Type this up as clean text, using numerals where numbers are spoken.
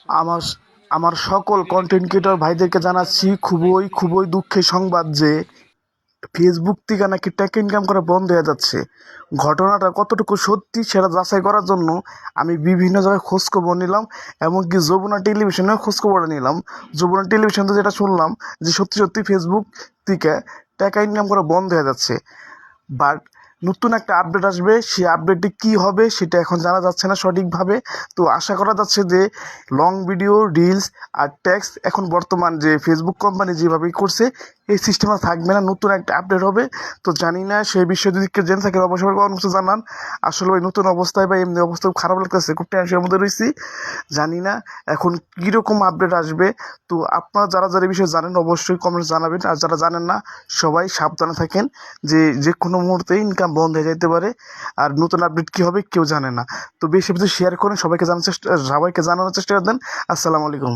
আমার আমার সকল কন্টেন্ট ক্রিয়েটর ভাইদেরকে জানাচ্ছি খুবই দুঃখের সংবাদ যে ফেসবুক থেকে নাকি টাকা ইনকাম করা বন্ধ হয়ে যাচ্ছে। ঘটনাটা কতটুকু সত্যি সেটা যাচাই করার জন্য আমি বিভিন্ন জায়গায় খোঁজখবর নিলাম, এমনকি যমুনা টেলিভিশনেও খোঁজখবর নিলাম। যমুনা টেলিভিশনে যেটা শুনলাম যে সত্যি সত্যি ফেসবুক থেকে টাকা ইনকাম করা বন্ধ হয়ে যাচ্ছে। বাট নতুন একটা আপডেট আসবে, সেই আপডেটটি কী হবে সেটা এখন জানা যাচ্ছে না সঠিকভাবে। তো আশা করা যাচ্ছে যে লং ভিডিও, রিলস আর টেক্সট এখন বর্তমান যে ফেসবুক কোম্পানি যেভাবে করছে এই সিস্টেম আর থাকবে না, নতুন একটা আপডেট হবে। তো জানি না সেই বিষয়ে যদি কেউ জেনে থাকেন অবশ্যই কমেন্ট বক্সে জানান। আসলে ওই নতুন অবস্থায় বা এমনি অবস্থা খুব খারাপ লাগতেছে, খুব টেনশনের মধ্যে রয়েছি। জানি না এখন কীরকম আপডেট আসবে। তো আপনারা যারা যারা এই বিষয়ে জানেন অবশ্যই কমেন্টস জানাবেন, আর যারা জানেন না সবাই সাবধানে থাকেন যে কোনো মুহূর্তে ইনকাম বন্ধ হয়ে যেতে পারে। আর নতুন আপডেট কী হবে কেউ জানে না। তো বেশি বেশি শেয়ার করেন, সবাইকে জানানোর চেষ্টা করবেন। আসসালামু আলাইকুম।